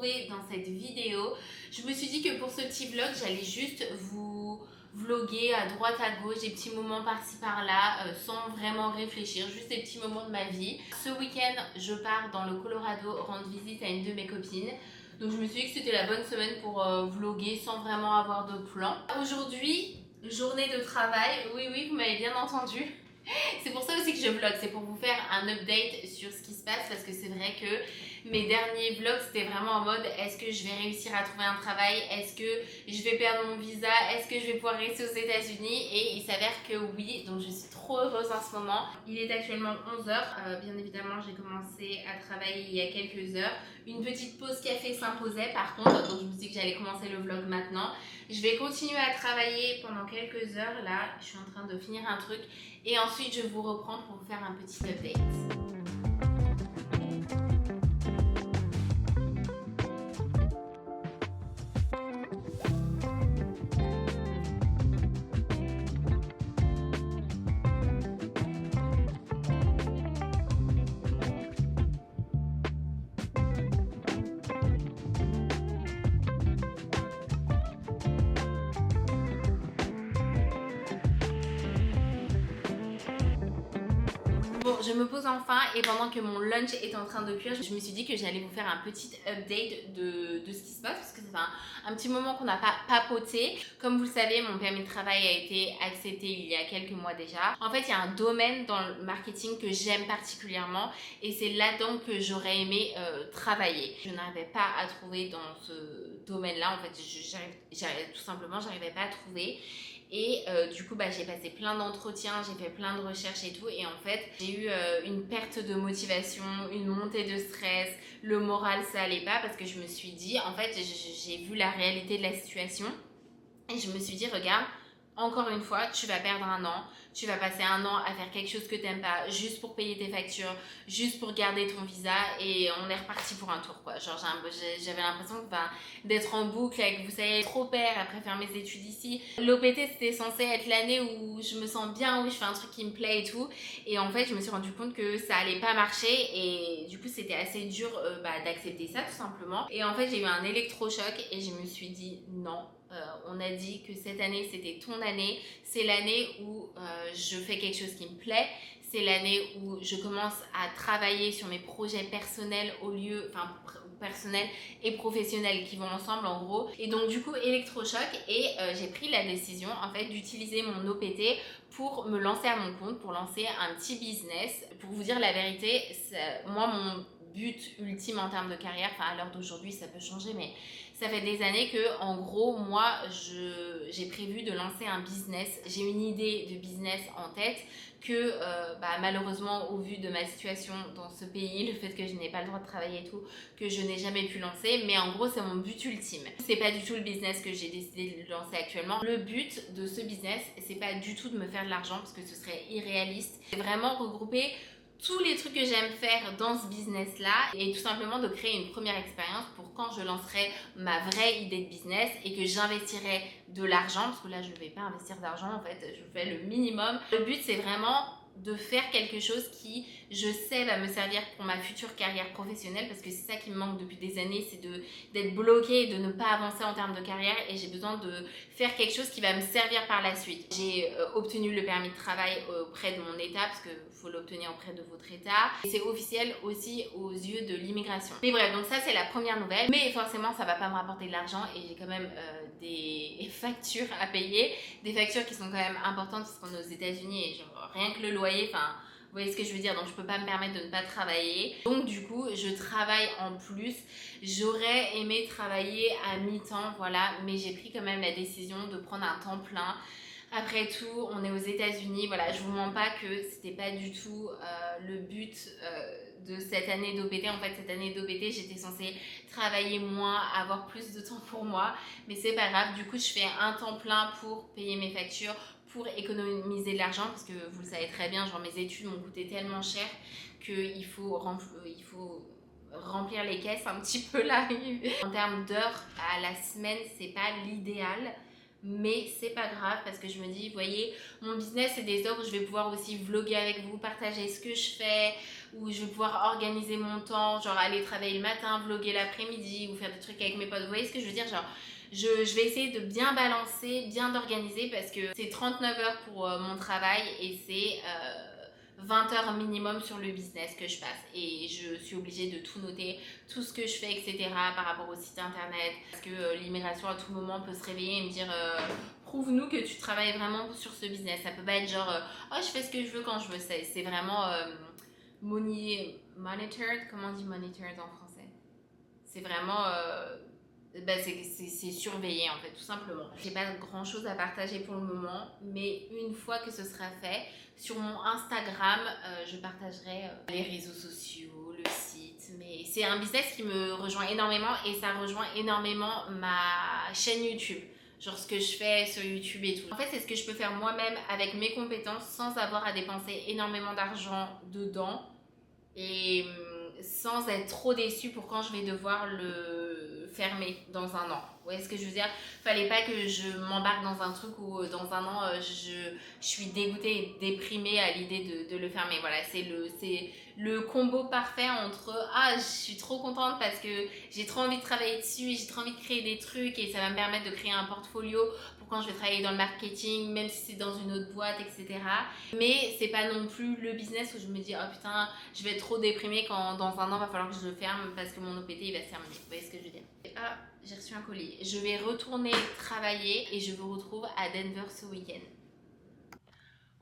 retrouver dans cette vidéo. Je me suis dit que pour ce petit vlog, j'allais juste vous vloguer à droite à gauche, des petits moments par-ci par-là, sans vraiment réfléchir, juste des petits moments de ma vie. Ce week-end, je pars dans le Colorado rendre visite à une de mes copines. Donc je me suis dit que c'était la bonne semaine pour vloguer sans vraiment avoir de plan. Aujourd'hui, journée de travail, oui, vous m'avez bien entendu. C'est pour ça aussi que je vlog, c'est pour vous faire un update sur ce qui se passe parce que c'est vrai que mes derniers vlogs c'était vraiment en mode est-ce que je vais réussir à trouver un travail, est-ce que je vais perdre mon visa, est-ce que je vais pouvoir rester aux États-Unis, et il s'avère que oui, donc je suis trop heureuse en ce moment. Il est actuellement 11h, bien évidemment j'ai commencé à travailler il y a quelques heures. Une petite pause café s'imposait par contre, donc je me suis dit que j'allais commencer le vlog maintenant. Je vais continuer à travailler pendant quelques heures, là je suis en train de finir un truc et ensuite je vous reprends pour vous faire un petit update. Bon, je me pose enfin et pendant que mon lunch est en train de cuire, je me suis dit que j'allais vous faire un petit update de ce qui se passe parce que ça fait un petit moment qu'on n'a pas papoté. Comme vous le savez, mon permis de travail a été accepté il y a quelques mois déjà. En fait, il y a un domaine dans le marketing que j'aime particulièrement et c'est là-dedans que j'aurais aimé travailler. Je n'arrivais pas à trouver dans ce domaine-là. En fait, tout simplement, j'arrivais pas à trouver. Et du coup, j'ai passé plein d'entretiens, j'ai fait plein de recherches et tout. Et en fait, j'ai eu une perte de motivation, une montée de stress. Le moral, ça allait pas parce que je me suis dit, en fait, j'ai vu la réalité de la situation. Et je me suis dit, regarde, encore une fois, tu vas perdre un an. Tu vas passer un an à faire quelque chose que t'aimes pas, juste pour payer tes factures, juste pour garder ton visa, et on est reparti pour un tour, quoi. Genre, j'avais l'impression d'être en boucle avec, vous savez, trop père après faire mes études ici. L'OPT, c'était censé être l'année où je me sens bien, où je fais un truc qui me plaît et tout. Et en fait, je me suis rendu compte que ça allait pas marcher, et du coup, c'était assez dur d'accepter ça, tout simplement. Et en fait, j'ai eu un électrochoc, et je me suis dit non. On a dit que cette année c'était ton année, c'est l'année où je fais quelque chose qui me plaît, c'est l'année où je commence à travailler sur mes projets personnels personnels et professionnels qui vont ensemble en gros. Et donc du coup électrochoc, et j'ai pris la décision en fait d'utiliser mon OPT pour me lancer à mon compte, pour lancer un petit business. Pour vous dire la vérité, moi mon but ultime en termes de carrière, à l'heure d'aujourd'hui ça peut changer, mais ça fait des années que, en gros, moi, j'ai prévu de lancer un business. J'ai une idée de business en tête que, malheureusement, au vu de ma situation dans ce pays, le fait que je n'ai pas le droit de travailler et tout, que je n'ai jamais pu lancer. Mais en gros, c'est mon but ultime. C'est pas du tout le business que j'ai décidé de lancer actuellement. Le but de ce business, c'est pas du tout de me faire de l'argent parce que ce serait irréaliste. C'est vraiment regrouper tous les trucs que j'aime faire dans ce business là et tout simplement de créer une première expérience pour quand je lancerai ma vraie idée de business et que j'investirai de l'argent, parce que là je ne vais pas investir d'argent en fait, je fais le minimum. Le but c'est vraiment de faire quelque chose qui, je sais, va me servir pour ma future carrière professionnelle, parce que c'est ça qui me manque depuis des années, c'est d'être bloquée et de ne pas avancer en termes de carrière, et j'ai besoin de faire quelque chose qui va me servir par la suite. J'ai obtenu le permis de travail auprès de mon état, parce qu'il faut l'obtenir auprès de votre état, et c'est officiel aussi aux yeux de l'immigration. Mais bref, donc ça c'est la première nouvelle, mais forcément ça va pas me rapporter de l'argent, et j'ai quand même des factures à payer, des factures qui sont quand même importantes parce qu'on est aux États-Unis et genre rien que le loyer, vous voyez ce que je veux dire, donc je peux pas me permettre de ne pas travailler. Donc du coup, je travaille en plus. J'aurais aimé travailler à mi-temps, voilà, mais j'ai pris quand même la décision de prendre un temps plein. Après tout, on est aux États-Unis, voilà, je vous mens pas que c'était pas du tout le but de cette année d'OPT. En fait, cette année d'OPT, j'étais censée travailler moins, avoir plus de temps pour moi, mais c'est pas grave. Du coup, je fais un temps plein pour payer mes factures, pour économiser de l'argent, parce que vous le savez très bien, genre mes études m'ont coûté tellement cher qu'il faut remplir les caisses un petit peu là. En termes d'heures à la semaine, c'est pas l'idéal. mais c'est pas grave parce que je me dis, vous voyez, mon business c'est des heures où je vais pouvoir aussi vlogger avec vous, partager ce que je fais, où je vais pouvoir organiser mon temps, genre aller travailler le matin, vlogger l'après-midi ou faire des trucs avec mes potes. Vous voyez ce que je veux dire, genre je vais essayer de bien balancer, bien d'organiser parce que c'est 39 heures pour mon travail et c'est 20 heures minimum sur le business que je passe et je suis obligée de tout noter, tout ce que je fais, etc. par rapport au site internet parce que l'immigration à tout moment peut se réveiller et me dire prouve-nous que tu travailles vraiment sur ce business. Ça peut pas être genre oh je fais ce que je veux quand je veux. C'est vraiment monitored. Comment on dit monitored en français? C'est vraiment c'est surveillé en fait tout simplement. J'ai pas grand chose à partager pour le moment, mais une fois que ce sera fait, sur mon Instagram, je partagerai les réseaux sociaux, le site, mais c'est un business qui me rejoint énormément et ça rejoint énormément ma chaîne YouTube. Genre ce que je fais sur YouTube et tout. En fait, c'est ce que je peux faire moi-même avec mes compétences sans avoir à dépenser énormément d'argent dedans et sans être trop déçue pour quand je vais devoir le fermer dans un an. Vous voyez ce que je veux dire? Fallait pas que je m'embarque dans un truc où dans un an je suis dégoûtée et déprimée à l'idée de le fermer. Voilà, c'est le combo parfait entre ah je suis trop contente parce que j'ai trop envie de travailler dessus et j'ai trop envie de créer des trucs et ça va me permettre de créer un portfolio pour quand je vais travailler dans le marketing, même si c'est dans une autre boîte, etc. Mais c'est pas non plus le business où je me dis oh putain je vais être trop déprimée quand dans un an va falloir que je le ferme parce que mon OPT il va se terminer. Vous voyez ce que je veux dire? Ah, j'ai reçu un colis. Je vais retourner travailler et je vous retrouve à Denver ce week-end.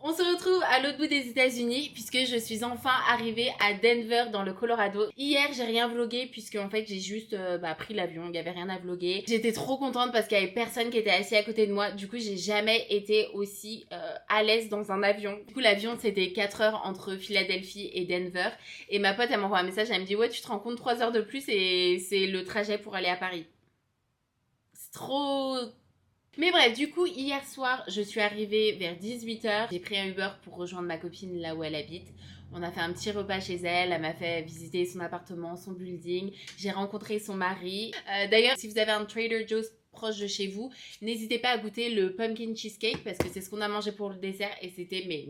On se retrouve à l'autre bout des États-Unis puisque je suis enfin arrivée à Denver dans le Colorado. Hier, j'ai rien vlogué puisque en fait j'ai juste pris l'avion, il y avait rien à vloguer. J'étais trop contente parce qu'il y avait personne qui était assis à côté de moi. Du coup, j'ai jamais été aussi à l'aise dans un avion. Du coup, l'avion c'était 4 heures entre Philadelphie et Denver et ma pote elle m'envoie un message, elle me dit ouais, tu te rends compte 3 heures de plus et c'est le trajet pour aller à Paris. C'est trop. Mais bref, du coup, hier soir, je suis arrivée vers 18h. J'ai pris un Uber pour rejoindre ma copine là où elle habite. On a fait un petit repas chez elle. Elle m'a fait visiter son appartement, son building. J'ai rencontré son mari. D'ailleurs, si vous avez un Trader Joe's proche de chez vous, n'hésitez pas à goûter le pumpkin cheesecake parce que c'est ce qu'on a mangé pour le dessert et c'était mais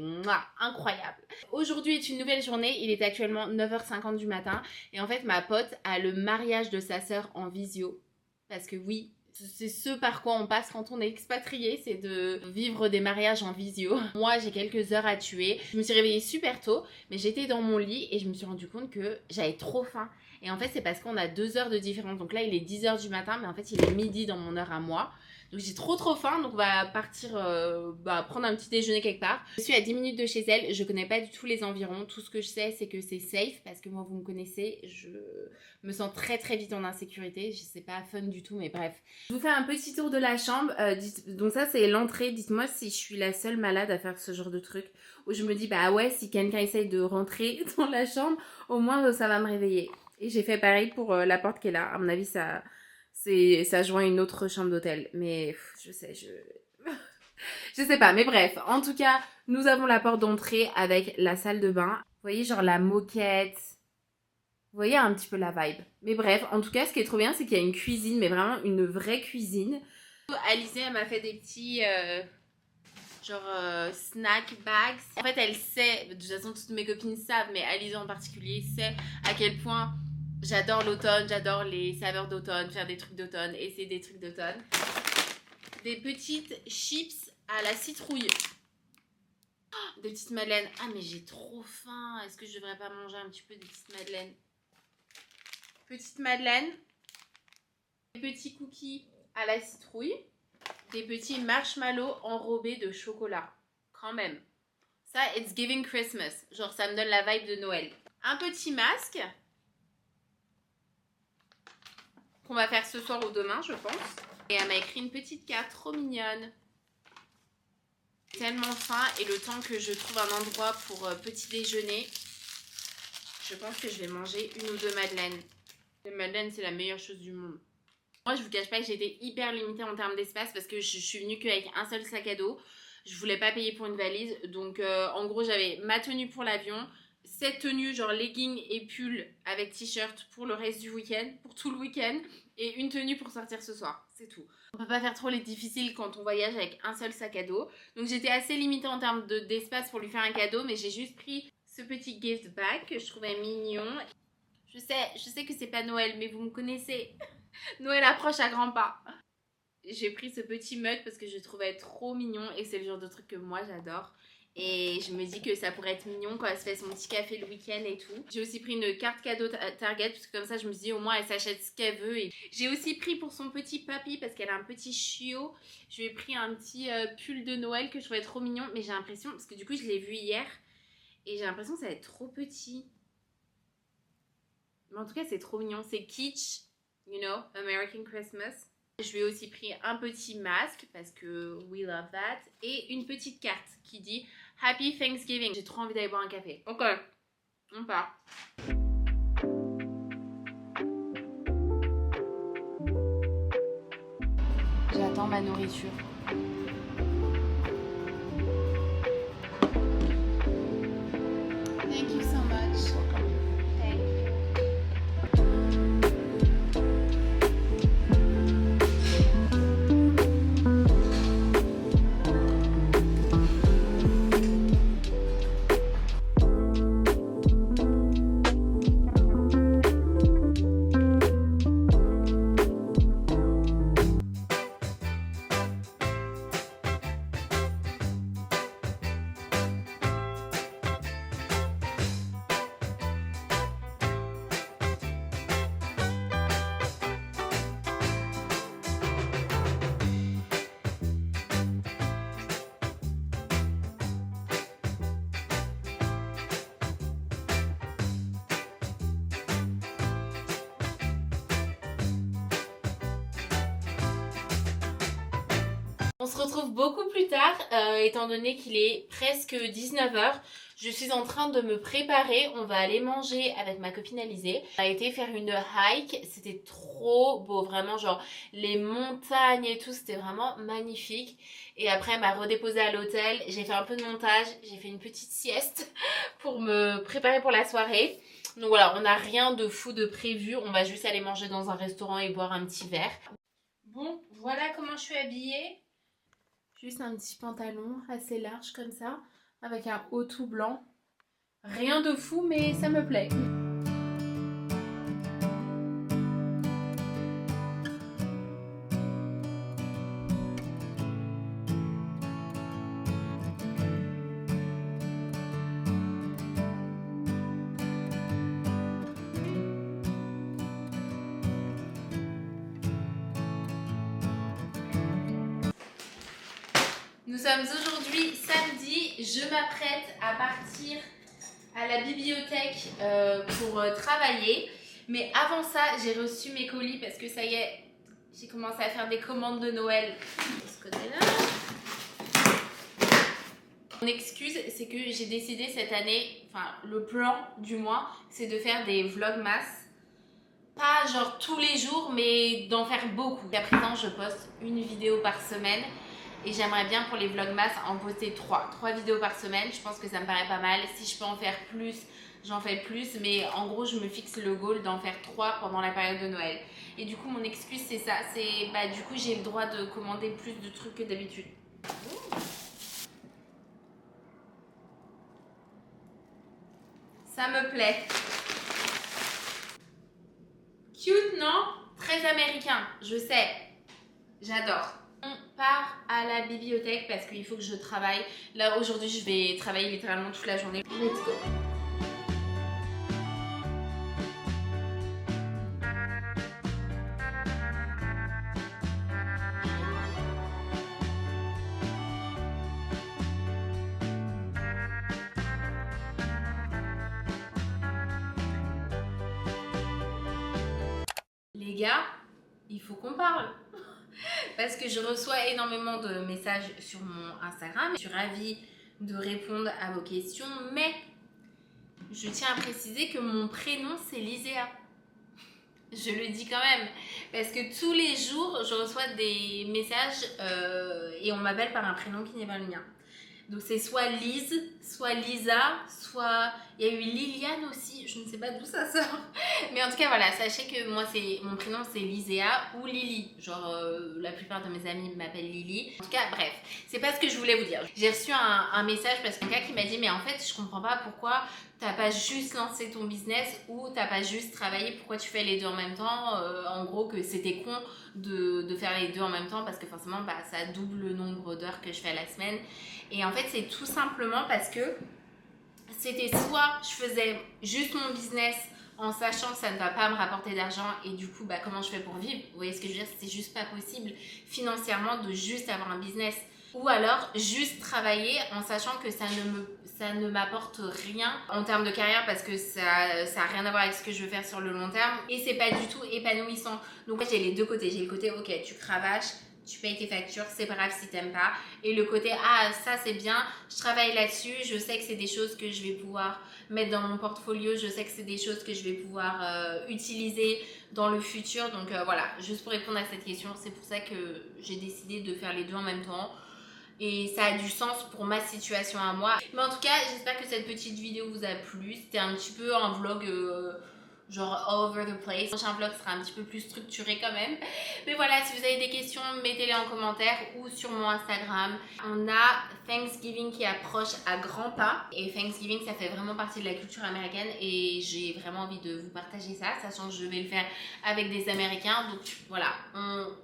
incroyable. Aujourd'hui est une nouvelle journée. Il est actuellement 9h50 du matin et en fait, ma pote a le mariage de sa sœur en visio. Parce que oui, c'est ce par quoi on passe quand on est expatrié, c'est de vivre des mariages en visio. Moi, j'ai quelques heures à tuer. Je me suis réveillée super tôt, mais j'étais dans mon lit et je me suis rendu compte que j'avais trop faim. Et en fait, c'est parce qu'on a 2 heures de différence. Donc là, il est 10h du matin, mais en fait, il est midi dans mon heure à moi. Donc j'ai trop faim, donc on va partir prendre un petit déjeuner quelque part. Je suis à 10 minutes de chez elle, je connais pas du tout les environs. Tout ce que je sais, c'est que c'est safe parce que moi, vous me connaissez, je me sens très vite en insécurité. C'est pas fun du tout, mais bref. Je vous fais un petit tour de la chambre. Donc ça, c'est l'entrée. Dites-moi si je suis la seule malade à faire ce genre de truc. Où je me dis, bah ouais, si quelqu'un essaye de rentrer dans la chambre, au moins ça va me réveiller. Et j'ai fait pareil pour la porte qui est là. À mon avis, ça joint une autre chambre d'hôtel. Mais je sais pas. Mais bref, en tout cas, nous avons la porte d'entrée avec la salle de bain. Vous voyez, genre la moquette. Vous voyez un petit peu la vibe. Mais bref, en tout cas, ce qui est trop bien, c'est qu'il y a une cuisine, mais vraiment une vraie cuisine. Alizée, elle m'a fait des petits snack bags. En fait, elle sait, de toute façon, toutes mes copines savent, mais Alizée en particulier sait à quel point j'adore l'automne, j'adore les saveurs d'automne, faire des trucs d'automne, essayer des trucs d'automne. Des petites chips à la citrouille. Oh, des petites madeleines. Ah, mais j'ai trop faim. Est-ce que je devrais pas manger un petit peu des petites madeleines? Petites madeleines. Des petits cookies à la citrouille. Des petits marshmallows enrobés de chocolat. Quand même. Ça, it's giving Christmas. Genre, ça me donne la vibe de Noël. Un petit masque. Qu'on va faire ce soir ou demain, je pense. Et elle m'a écrit une petite carte trop mignonne. Tellement faim et le temps que je trouve un endroit pour petit déjeuner, je pense que je vais manger une ou deux madeleines. Les madeleines, c'est la meilleure chose du monde. Moi, je vous cache pas que j'ai été hyper limitée en termes d'espace parce que je suis venue qu'avec un seul sac à dos. Je voulais pas payer pour une valise. Donc, en gros, j'avais ma tenue pour l'avion, cette tenue genre legging et pull avec t-shirt pour le reste du week-end, pour tout le week-end, et une tenue pour sortir ce soir, c'est tout. On peut pas faire trop les difficiles quand on voyage avec un seul sac à dos. Donc j'étais assez limitée en termes d'espace pour lui faire un cadeau, mais j'ai juste pris ce petit gift bag que je trouvais mignon. Je sais que c'est pas Noël, mais vous me connaissez. Noël approche à grands pas. J'ai pris ce petit mug parce que je trouvais trop mignon et c'est le genre de truc que moi j'adore. Et je me dis que ça pourrait être mignon quand elle se fait son petit café le week-end et tout. J'ai aussi pris une carte cadeau Target parce que comme ça je me suis dit au moins elle s'achète ce qu'elle veut. Et j'ai aussi pris pour son petit papy parce qu'elle a un petit chiot. Je lui ai pris un petit pull de Noël que je trouvais trop mignon. Mais j'ai l'impression, parce que du coup je l'ai vu hier et j'ai l'impression que ça va être trop petit. Mais en tout cas c'est trop mignon. C'est kitsch, you know, American Christmas. Je lui ai aussi pris un petit masque parce que we love that et une petite carte qui dit Happy Thanksgiving. J'ai trop envie d'aller boire un café. Ok, on part. J'attends ma nourriture. Thank you so much. Thank you. On se retrouve beaucoup plus tard, étant donné qu'il est presque 19h. Je suis en train de me préparer, on va aller manger avec ma copine Alizée. On a été faire une hike, c'était trop beau, vraiment genre les montagnes et tout, c'était vraiment magnifique. Et après elle m'a redéposée à l'hôtel, j'ai fait un peu de montage, j'ai fait une petite sieste pour me préparer pour la soirée. Donc voilà, on n'a rien de fou de prévu, on va juste aller manger dans un restaurant et boire un petit verre. Bon, voilà comment je suis habillée. Juste un petit pantalon assez large comme ça, avec un haut tout blanc. Rien de fou, mais ça me plaît. Nous sommes aujourd'hui samedi, je m'apprête à partir à la bibliothèque pour travailler. Mais avant ça, j'ai reçu mes colis parce que ça y est, j'ai commencé à faire des commandes de Noël de ce côté-là. Mon excuse, c'est que j'ai décidé cette année, enfin le plan du mois, c'est de faire des vlogmas. Pas genre tous les jours, mais d'en faire beaucoup. À présent, je poste une vidéo par semaine. Et j'aimerais bien pour les vlogmas en poster 3 vidéos par semaine. Je pense que ça me paraît pas mal. Si je peux en faire plus, j'en fais plus. Mais en gros, je me fixe le goal d'en faire 3 pendant la période de Noël. Et du coup, mon excuse, c'est ça. C'est du coup, j'ai le droit de commander plus de trucs que d'habitude. Ça me plaît. Cute, non? Très américain, je sais. J'adore. On part à la bibliothèque parce qu'il faut que je travaille. Là aujourd'hui je vais travailler littéralement toute la journée. Let's go. Les gars, il faut qu'on parle. Parce que je reçois énormément de messages sur mon Instagram. Je suis ravie de répondre à vos questions, mais je tiens à préciser que mon prénom c'est Liséa. Je le dis quand même, parce que tous les jours je reçois des messages et on m'appelle par un prénom qui n'est pas le mien. Donc c'est soit Lise, soit Lisa, soit il y a eu Liliane aussi, je ne sais pas d'où ça sort. Mais en tout cas voilà, sachez que moi mon prénom c'est Liséa ou Lily. Genre la plupart de mes amis m'appellent Lily. En tout cas bref, c'est pas ce que je voulais vous dire. J'ai reçu un message parce qu'un gars qui m'a dit mais en fait je comprends pas pourquoi t'as pas juste lancé ton business ou t'as pas juste travaillé, pourquoi tu fais les deux en même temps. En gros que c'était con de faire les deux en même temps parce que forcément bah, ça double le nombre d'heures que je fais à la semaine. Et en fait c'est tout simplement parce que c'était soit je faisais juste mon business en sachant que ça ne va pas me rapporter d'argent et du coup bah, comment je fais pour vivre, vous voyez ce que je veux dire, c'est juste pas possible financièrement de juste avoir un business. Ou alors juste travailler en sachant que ça ne m'apporte rien en termes de carrière parce que ça a rien à voir avec ce que je veux faire sur le long terme et c'est pas du tout épanouissant. Donc j'ai les deux côtés, j'ai le côté ok tu cravaches, tu payes tes factures, c'est pas grave si t'aimes pas, et le côté ah ça c'est bien, je travaille là-dessus, je sais que c'est des choses que je vais pouvoir mettre dans mon portfolio, je sais que c'est des choses que je vais pouvoir utiliser dans le futur. Donc voilà, juste pour répondre à cette question, c'est pour ça que j'ai décidé de faire les deux en même temps. Et ça a du sens pour ma situation à moi. Mais en tout cas, j'espère que cette petite vidéo vous a plu. C'était un petit peu un vlog genre all over the place. Le prochain vlog sera un petit peu plus structuré quand même. Mais voilà, si vous avez des questions, mettez-les en commentaire ou sur mon Instagram. On a Thanksgiving qui approche à grands pas. Et Thanksgiving, ça fait vraiment partie de la culture américaine. Et j'ai vraiment envie de vous partager ça, sachant que je vais le faire avec des Américains. Donc voilà,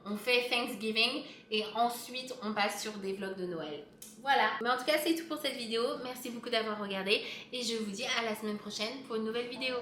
on fait Thanksgiving et ensuite on passe sur des vlogs de Noël. Voilà, mais en tout cas c'est tout pour cette vidéo. Merci beaucoup d'avoir regardé et je vous dis à la semaine prochaine pour une nouvelle vidéo.